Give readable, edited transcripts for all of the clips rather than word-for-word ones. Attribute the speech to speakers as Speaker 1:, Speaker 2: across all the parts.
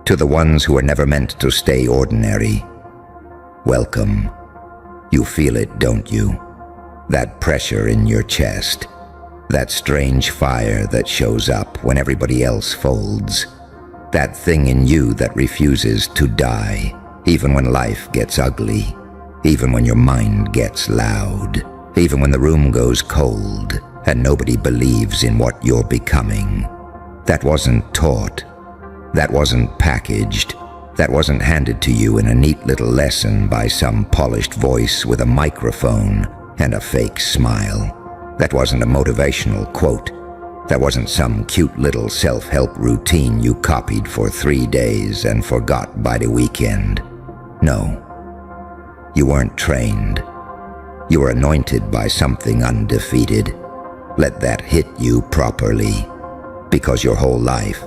Speaker 1: To the ones who are never meant to stay ordinary, welcome. You feel it, don't you? That pressure in your chest. That strange fire that shows up when everybody else folds. That thing in you that refuses to die, even when life gets ugly, even when your mind gets loud, even when the room goes cold and nobody believes in what you're becoming. That wasn't taught. That wasn't packaged. That wasn't handed to you in a neat little lesson by some polished voice with a microphone and a fake smile. That wasn't a motivational quote. That wasn't some cute little self-help routine you copied for 3 days and forgot by the weekend. No. You weren't trained. You were anointed by something undefeated. Let that hit you properly. Because your whole life,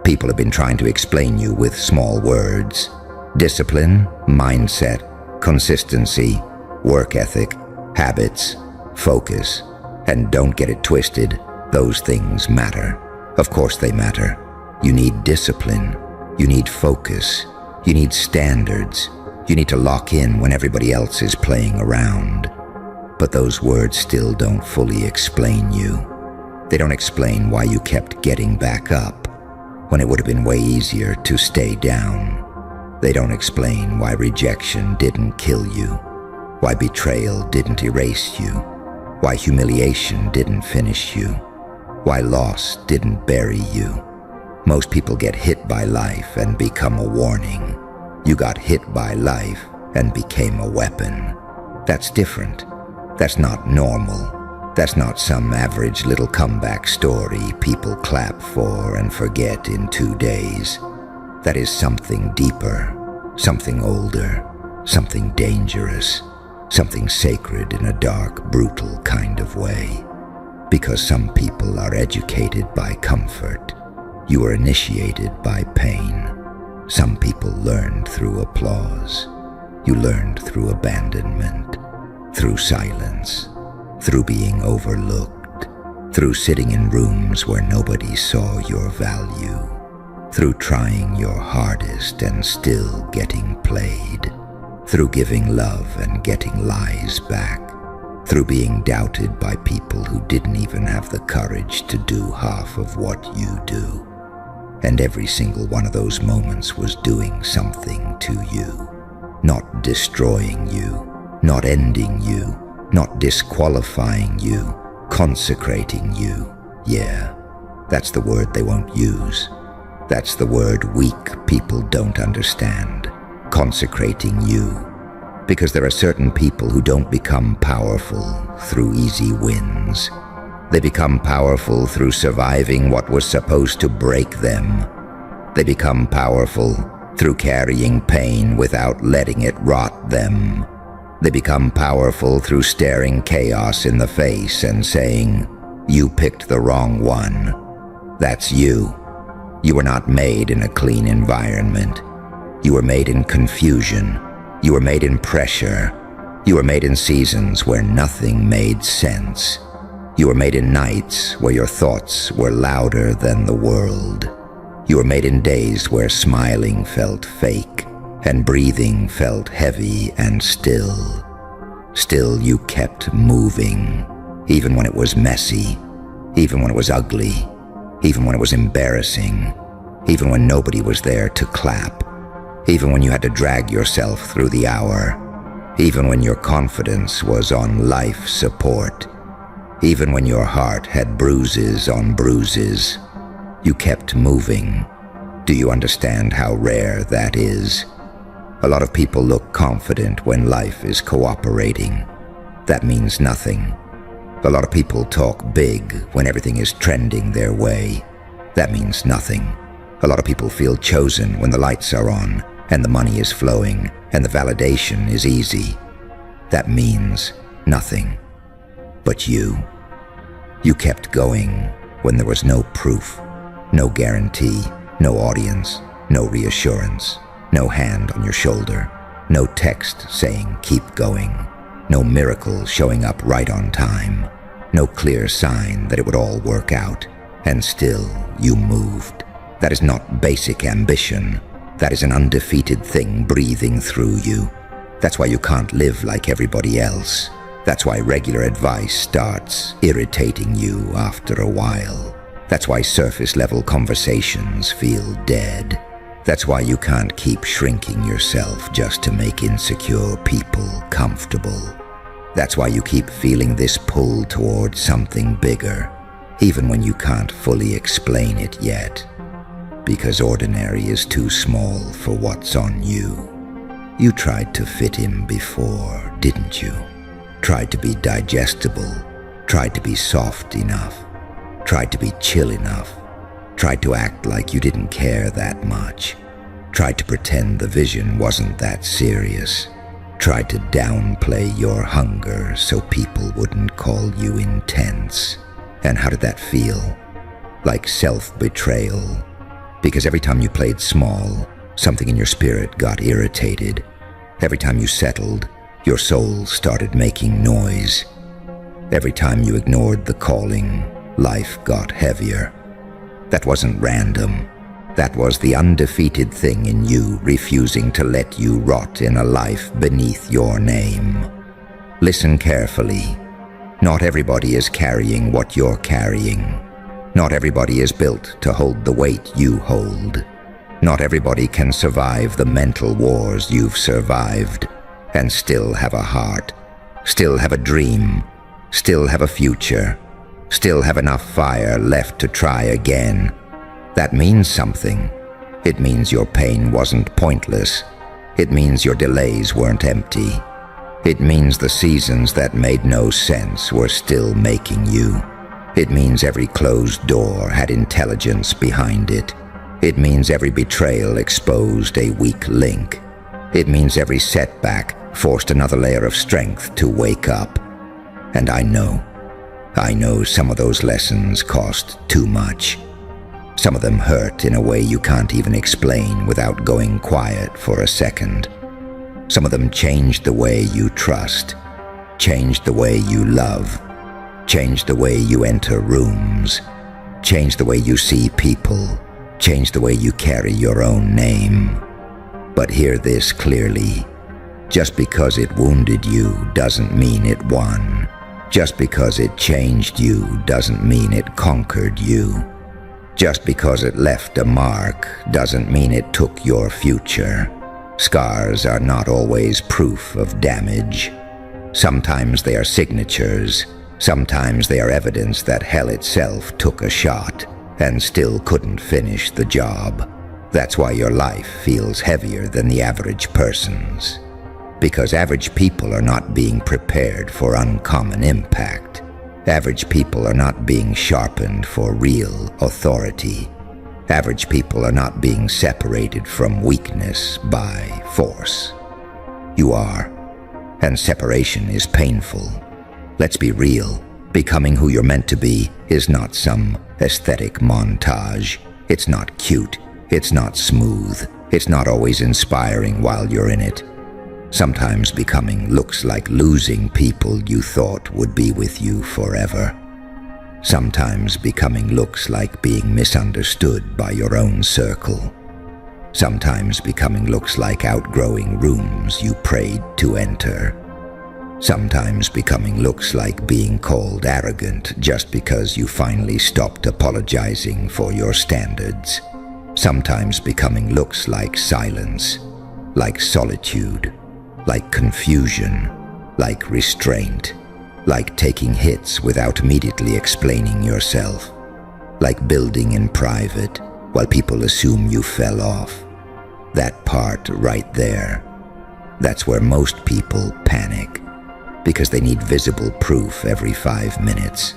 Speaker 1: people have been trying to explain you with small words. Discipline, mindset, consistency, work ethic, habits, focus. And don't get it twisted, those things matter. Of course they matter. You need discipline. You need focus. You need standards. You need to lock in when everybody else is playing around. But those words still don't fully explain you. They don't explain why you kept getting back up when it would have been way easier to stay down. They don't explain why rejection didn't kill you, why betrayal didn't erase you, why humiliation didn't finish you, why loss didn't bury you. Most people get hit by life and become a warning. You got hit by life and became a weapon. That's different. That's not normal. That's not some average little comeback story people clap for and forget in 2 days. That is something deeper, something older, something dangerous, something sacred in a dark, brutal kind of way. Because some people are educated by comfort. You are initiated by pain. Some people learned through applause. You learned through abandonment, through silence, through being overlooked, through sitting in rooms where nobody saw your value, through trying your hardest and still getting played, through giving love and getting lies back, through being doubted by people who didn't even have the courage to do half of what you do. And every single one of those moments was doing something to you, not destroying you, not ending you, not disqualifying you, consecrating you. Yeah, that's the word they won't use. That's the word weak people don't understand. Consecrating you. Because there are certain people who don't become powerful through easy wins. They become powerful through surviving what was supposed to break them. They become powerful through carrying pain without letting it rot them. They become powerful through staring chaos in the face and saying, "You picked the wrong one." That's you. You were not made in a clean environment. You were made in confusion. You were made in pressure. You were made in seasons where nothing made sense. You were made in nights where your thoughts were louder than the world. You were made in days where smiling felt fake and breathing felt heavy and still. Still, you kept moving, even when it was messy, even when it was ugly, even when it was embarrassing, even when nobody was there to clap, even when you had to drag yourself through the hour, even when your confidence was on life support, even when your heart had bruises on bruises. You kept moving. Do you understand how rare that is? A lot of people look confident when life is cooperating. That means nothing. A lot of people talk big when everything is trending their way. That means nothing. A lot of people feel chosen when the lights are on and the money is flowing and the validation is easy. That means nothing. But you kept going when there was no proof, no guarantee, no audience, no reassurance, no hand on your shoulder, no text saying keep going, no miracle showing up right on time, no clear sign that it would all work out, and still you moved. That is not basic ambition. That is an undefeated thing breathing through you. That's why you can't live like everybody else. That's why regular advice starts irritating you after a while. That's why surface-level conversations feel dead. That's why you can't keep shrinking yourself just to make insecure people comfortable. That's why you keep feeling this pull towards something bigger, even when you can't fully explain it yet. Because ordinary is too small for what's on you. You tried to fit in before, didn't you? Tried to be digestible, tried to be soft enough, tried to be chill enough, tried to act like you didn't care that much, tried to pretend the vision wasn't that serious, tried to downplay your hunger so people wouldn't call you intense. And how did that feel? Like self-betrayal. Because every time you played small, something in your spirit got irritated. Every time you settled, your soul started making noise. Every time you ignored the calling, life got heavier. That wasn't random. That was the undefeated thing in you refusing to let you rot in a life beneath your name. Listen carefully. Not everybody is carrying what you're carrying. Not everybody is built to hold the weight you hold. Not everybody can survive the mental wars you've survived and still have a heart, still have a dream, still have a future, still have enough fire left to try again. That means something. It means your pain wasn't pointless. It means your delays weren't empty. It means the seasons that made no sense were still making you. It means every closed door had intelligence behind it. It means every betrayal exposed a weak link. It means every setback forced another layer of strength to wake up. And I know some of those lessons cost too much. Some of them hurt in a way you can't even explain without going quiet for a second. Some of them changed the way you trust, changed the way you love, changed the way you enter rooms, changed the way you see people, changed the way you carry your own name. But hear this clearly. Just because it wounded you doesn't mean it won. Just because it changed you doesn't mean it conquered you. Just because it left a mark doesn't mean it took your future. Scars are not always proof of damage. Sometimes they are signatures. Sometimes they are evidence that hell itself took a shot and still couldn't finish the job. That's why your life feels heavier than the average person's. Because average people are not being prepared for uncommon impact. Average people are not being sharpened for real authority. Average people are not being separated from weakness by force. You are, and separation is painful. Let's be real. Becoming who you're meant to be is not some aesthetic montage. It's not cute. It's not smooth. It's not always inspiring while you're in it. Sometimes becoming looks like losing people you thought would be with you forever. Sometimes becoming looks like being misunderstood by your own circle. Sometimes becoming looks like outgrowing rooms you prayed to enter. Sometimes becoming looks like being called arrogant just because you finally stopped apologizing for your standards. Sometimes becoming looks like silence, like solitude, like confusion, like restraint, like taking hits without immediately explaining yourself, like building in private while people assume you fell off. That part right there, that's where most people panic, because they need visible proof every 5 minutes.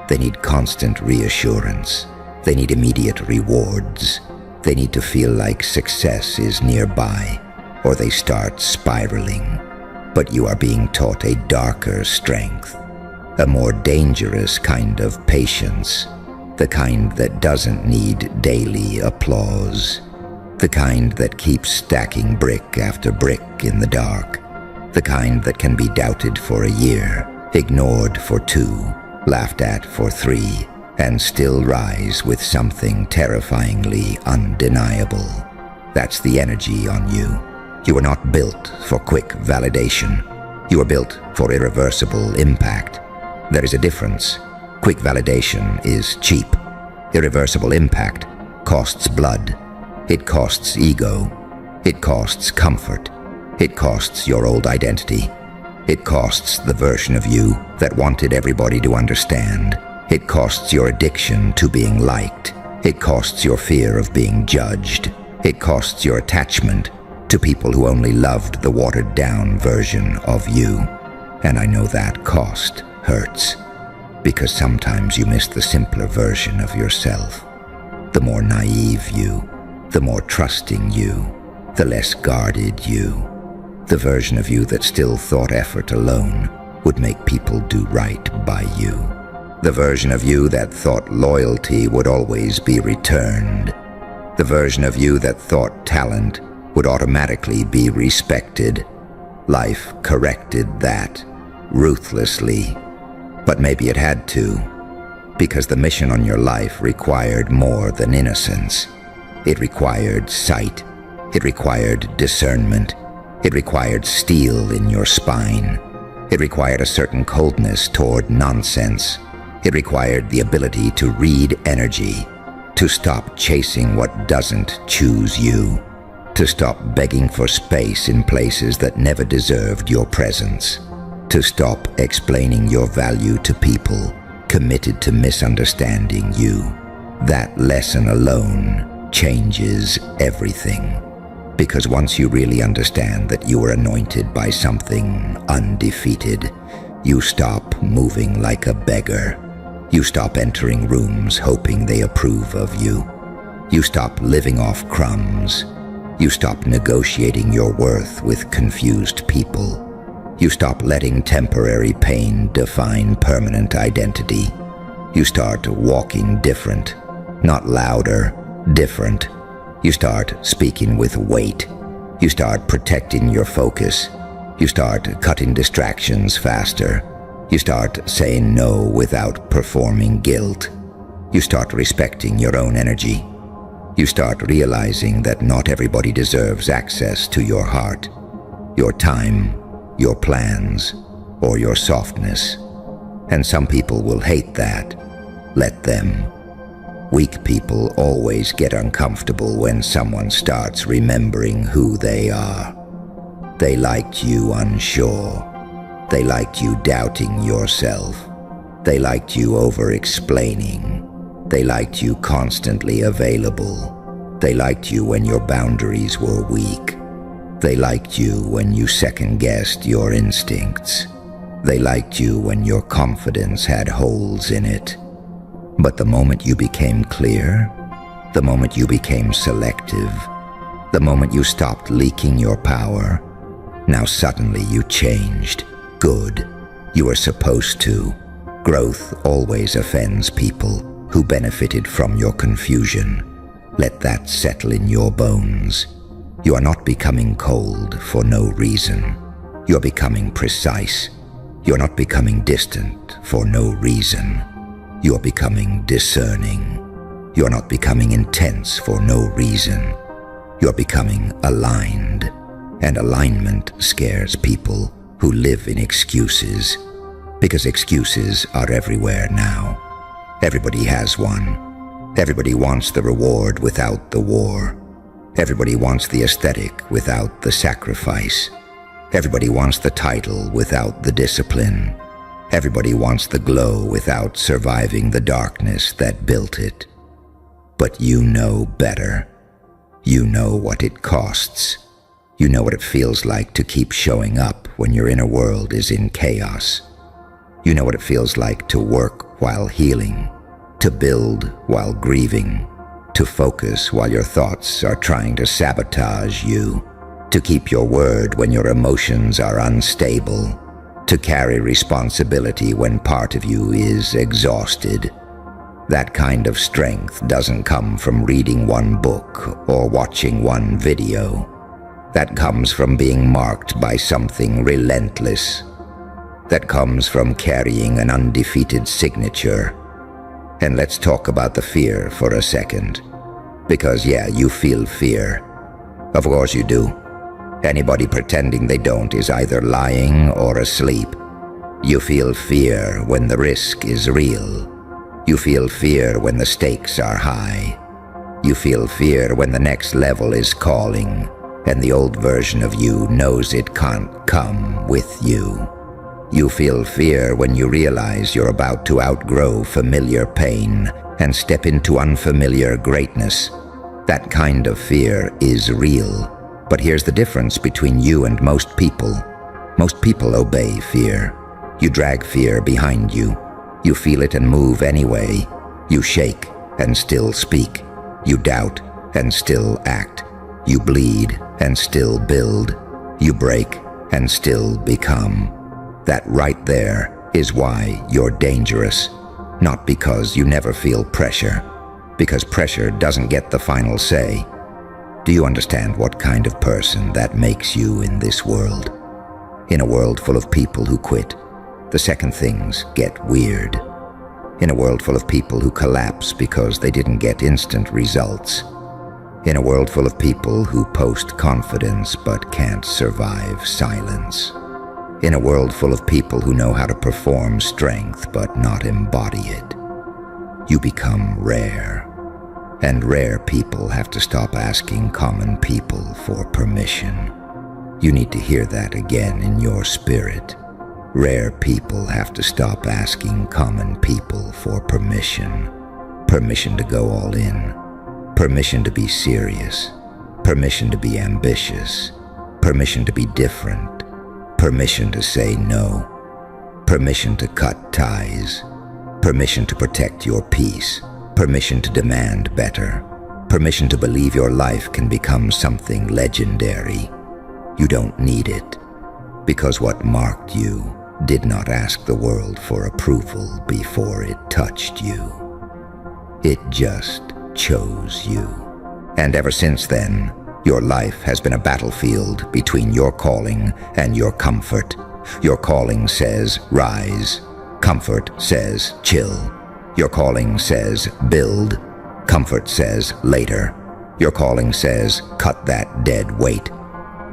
Speaker 1: They need constant reassurance. They need immediate rewards. They need to feel like success is nearby, or they start spiraling. But you are being taught a darker strength, a more dangerous kind of patience, the kind that doesn't need daily applause, the kind that keeps stacking brick after brick in the dark, the kind that can be doubted for a year, ignored for 2, laughed at for 3, and still rise with something terrifyingly undeniable. That's the energy on you. You are not built for quick validation. You are built for irreversible impact. There is a difference. Quick validation is cheap. Irreversible impact costs blood. It costs ego. It costs comfort. It costs your old identity. It costs the version of you that wanted everybody to understand. It costs your addiction to being liked. It costs your fear of being judged. It costs your attachment to people who only loved the watered-down version of you. And I know that cost hurts, because sometimes you miss the simpler version of yourself. The more naive you, the more trusting you, the less guarded you. The version of you that still thought effort alone would make people do right by you. The version of you that thought loyalty would always be returned. The version of you that thought talent would automatically be respected. Life corrected that, ruthlessly. But maybe it had to, because the mission on your life required more than innocence. It required sight. It required discernment. It required steel in your spine. It required a certain coldness toward nonsense. It required the ability to read energy, to stop chasing what doesn't choose you, to stop begging for space in places that never deserved your presence, to stop explaining your value to people committed to misunderstanding you. That lesson alone changes everything. Because once you really understand that you are anointed by something undefeated, you stop moving like a beggar. You stop entering rooms hoping they approve of you. You stop living off crumbs. You stop negotiating your worth with confused people. You stop letting temporary pain define permanent identity. You start walking different, not louder, different. You start speaking with weight. You start protecting your focus. You start cutting distractions faster. You start saying no without performing guilt. You start respecting your own energy. You start realizing that not everybody deserves access to your heart, your time, your plans, or your softness. And some people will hate that. Let them. Weak people always get uncomfortable when someone starts remembering who they are. They liked you unsure. They liked you doubting yourself. They liked you over-explaining. They liked you constantly available. They liked you when your boundaries were weak. They liked you when you second-guessed your instincts. They liked you when your confidence had holes in it. But the moment you became clear, the moment you became selective, the moment you stopped leaking your power, now suddenly you changed. Good. You were supposed to. Growth always offends people who benefited from your confusion. Let that settle in your bones. You are not becoming cold for no reason. You are becoming precise. You are not becoming distant for no reason. You are becoming discerning. You are not becoming intense for no reason. You are becoming aligned. And alignment scares people who live in excuses, because excuses are everywhere now. Everybody has one. Everybody wants the reward without the war. Everybody wants the aesthetic without the sacrifice. Everybody wants the title without the discipline. Everybody wants the glow without surviving the darkness that built it. But you know better. You know what it costs. You know what it feels like to keep showing up when your inner world is in chaos. You know what it feels like to work while healing, to build while grieving, to focus while your thoughts are trying to sabotage you, to keep your word when your emotions are unstable, to carry responsibility when part of you is exhausted. That kind of strength doesn't come from reading one book or watching one video. That comes from being marked by something relentless. That comes from carrying an undefeated signature. And let's talk about the fear for a second. Because yeah, you feel fear. Of course you do. Anybody pretending they don't is either lying or asleep. You feel fear when the risk is real. You feel fear when the stakes are high. You feel fear when the next level is calling, and the old version of you knows it can't come with you. You feel fear when you realize you're about to outgrow familiar pain and step into unfamiliar greatness. That kind of fear is real. But here's the difference between you and most people. Most people obey fear. You drag fear behind you. You feel it and move anyway. You shake and still speak. You doubt and still act. You bleed and still build. You break and still become. That right there is why you're dangerous. Not because you never feel pressure, because pressure doesn't get the final say. Do you understand what kind of person that makes you in this world? In a world full of people who quit, the second things get weird. In a world full of people who collapse because they didn't get instant results. In a world full of people who post confidence but can't survive silence. In a world full of people who know how to perform strength but not embody it. You become rare. And rare people have to stop asking common people for permission. You need to hear that again in your spirit. Rare people have to stop asking common people for permission. Permission to go all in. Permission to be serious. Permission to be ambitious. Permission to be different. Permission to say no. Permission to cut ties. Permission to protect your peace. Permission to demand better. Permission to believe your life can become something legendary. You don't need it, because what marked you did not ask the world for approval before it touched you. It just chose you. And ever since then, your life has been a battlefield between your calling and your comfort. Your calling says rise. Comfort says chill. Your calling says build. Comfort says later. Your calling says cut that dead weight.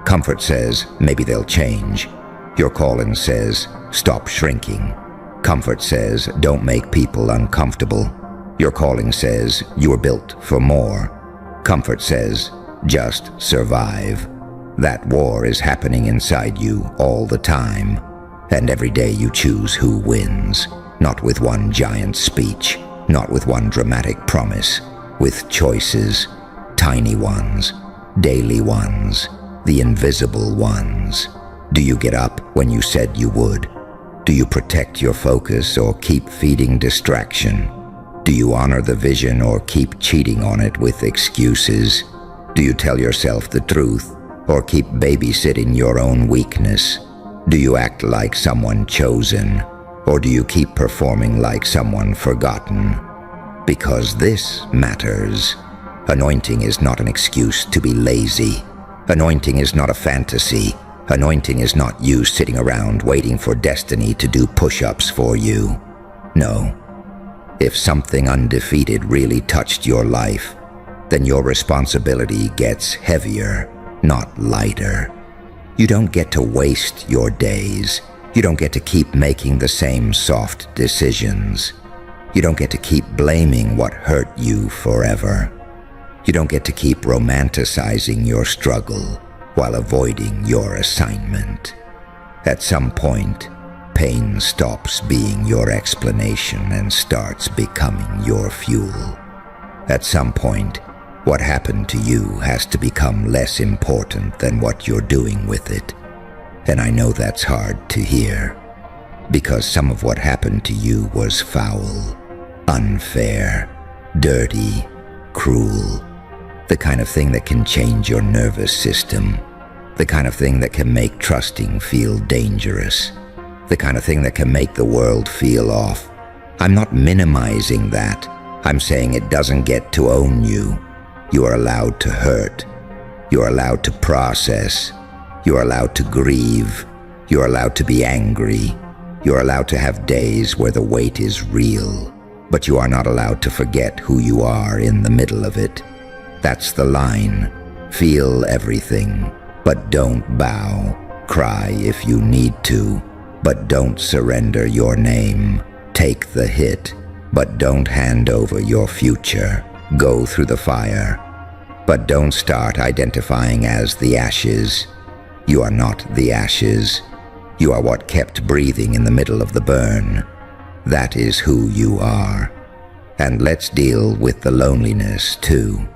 Speaker 1: Comfort says maybe they'll change. Your calling says stop shrinking. Comfort says don't make people uncomfortable. Your calling says you were built for more. Comfort says just survive. That war is happening inside you all the time. And every day you choose who wins. Not with one giant speech, not with one dramatic promise, with choices, tiny ones, daily ones, the invisible ones. Do you get up when you said you would? Do you protect your focus or keep feeding distraction? Do you honor the vision or keep cheating on it with excuses? Do you tell yourself the truth or keep babysitting your own weakness? Do you act like someone chosen, or do you keep performing like someone forgotten? Because this matters. Anointing is not an excuse to be lazy. Anointing is not a fantasy. Anointing is not you sitting around waiting for destiny to do push-ups for you. No. If something undefeated really touched your life, then your responsibility gets heavier, not lighter. You don't get to waste your days. You don't get to keep making the same soft decisions. You don't get to keep blaming what hurt you forever. You don't get to keep romanticizing your struggle while avoiding your assignment. At some point, pain stops being your explanation and starts becoming your fuel. At some point, what happened to you has to become less important than what you're doing with it. And I know that's hard to hear, because some of what happened to you was foul, unfair, dirty, cruel, the kind of thing that can change your nervous system, the kind of thing that can make trusting feel dangerous, the kind of thing that can make the world feel off. I'm not minimizing that. I'm saying it doesn't get to own you. You are allowed to hurt. You are allowed to process. You are allowed to grieve. You are allowed to be angry. You are allowed to have days where the weight is real. But you are not allowed to forget who you are in the middle of it. That's the line. Feel everything, but don't bow. Cry if you need to, but don't surrender your name. Take the hit, but don't hand over your future. Go through the fire, but don't start identifying as the ashes. You are not the ashes. You are what kept breathing in the middle of the burn. That is who you are. And let's deal with the loneliness too.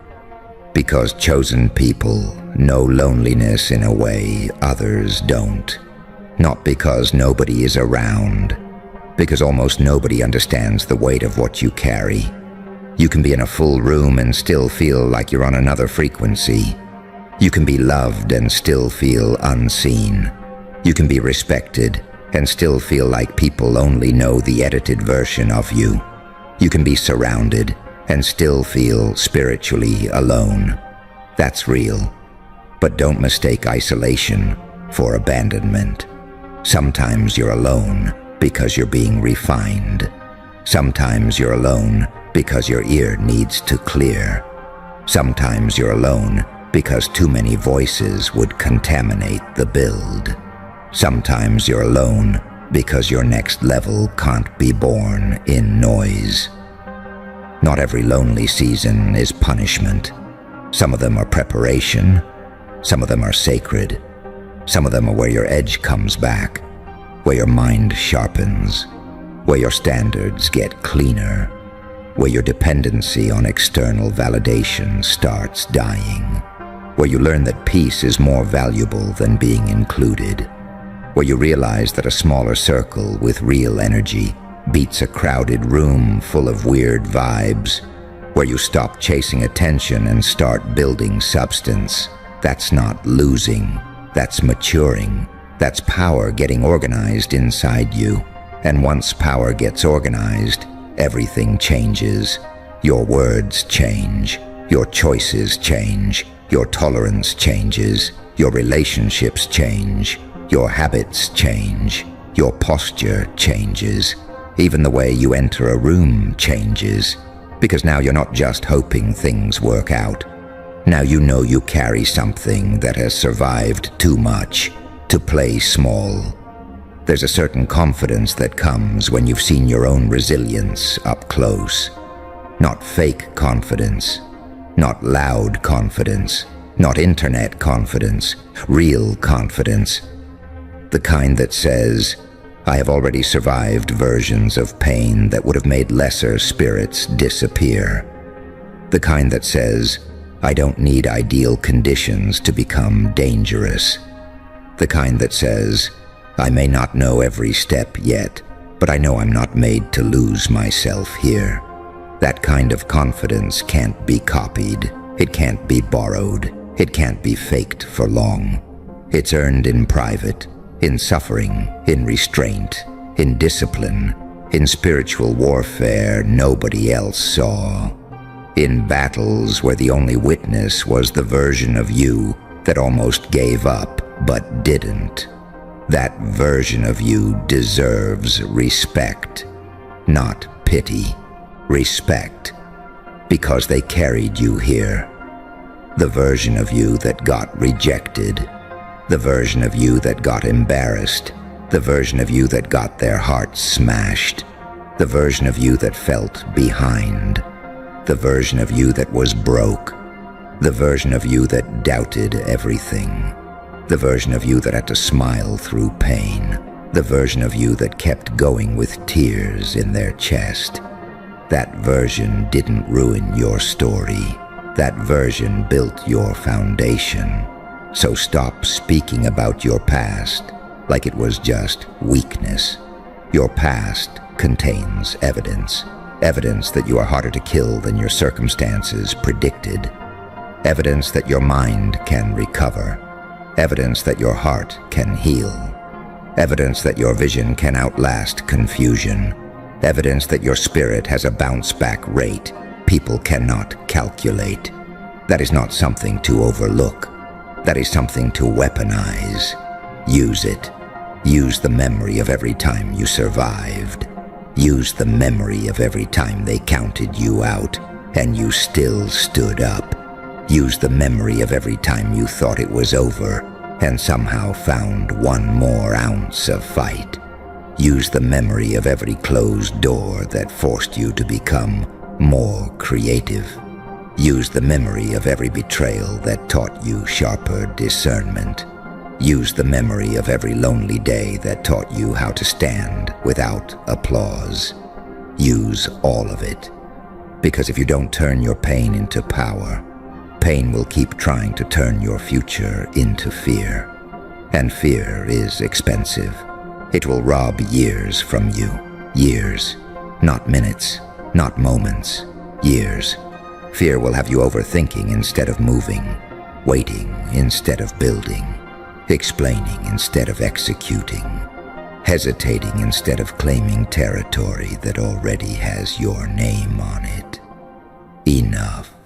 Speaker 1: Because chosen people know loneliness in a way others don't. Not because nobody is around, because almost nobody understands the weight of what you carry. You can be in a full room and still feel like you're on another frequency. You can be loved and still feel unseen. You can be respected and still feel like people only know the edited version of you. You can be surrounded and still feel spiritually alone. That's real. But don't mistake isolation for abandonment. Sometimes you're alone because you're being refined. Sometimes you're alone because your ear needs to clear. Sometimes you're alone because too many voices would contaminate the build. Sometimes you're alone because your next level can't be born in noise. Not every lonely season is punishment. Some of them are preparation. Some of them are sacred. Some of them are where your edge comes back, where your mind sharpens, where your standards get cleaner, where your dependency on external validation starts dying, where you learn that peace is more valuable than being included, where you realize that a smaller circle with real energy beats a crowded room full of weird vibes, where you stop chasing attention and start building substance. That's not losing, that's maturing. That's power getting organized inside you. And once power gets organized, everything changes. Your words change, your choices change, your tolerance changes, your relationships change, your habits change, your posture changes. Even the way you enter a room changes, because now you're not just hoping things work out. Now you know you carry something that has survived too much to play small. There's a certain confidence that comes when you've seen your own resilience up close. Not fake confidence, not loud confidence, not internet confidence, real confidence. The kind that says, I have already survived versions of pain that would have made lesser spirits disappear. The kind that says, I don't need ideal conditions to become dangerous. The kind that says, I may not know every step yet, but I know I'm not made to lose myself here. That kind of confidence can't be copied. It can't be borrowed. It can't be faked for long. It's earned in private, in suffering, in restraint, in discipline, in spiritual warfare nobody else saw, in battles where the only witness was the version of you that almost gave up but didn't. That version of you deserves respect, not pity. Respect, because they carried you here. The version of you that got rejected, the version of you that got embarrassed, the version of you that got their hearts smashed, the version of you that felt behind, the version of you that was broke, the version of you that doubted everything, the version of you that had to smile through pain, the version of you that kept going with tears in their chest. That version didn't ruin your story. That version built your foundation. So stop speaking about your past like it was just weakness. Your past contains evidence. Evidence that you are harder to kill than your circumstances predicted. Evidence that your mind can recover. Evidence that your heart can heal. Evidence that your vision can outlast confusion. Evidence that your spirit has a bounce-back rate people cannot calculate. That is not something to overlook. That is something to weaponize. Use it. Use the memory of every time you survived. Use the memory of every time they counted you out and you still stood up. Use the memory of every time you thought it was over and somehow found one more ounce of fight. Use the memory of every closed door that forced you to become more creative. Use the memory of every betrayal that taught you sharper discernment. Use the memory of every lonely day that taught you how to stand without applause. Use all of it. Because if you don't turn your pain into power, pain will keep trying to turn your future into fear. And fear is expensive. It will rob years from you. Years. Not minutes. Not moments. Years. Fear will have you overthinking instead of moving, waiting instead of building, explaining instead of executing, hesitating instead of claiming territory that already has your name on it. Enough.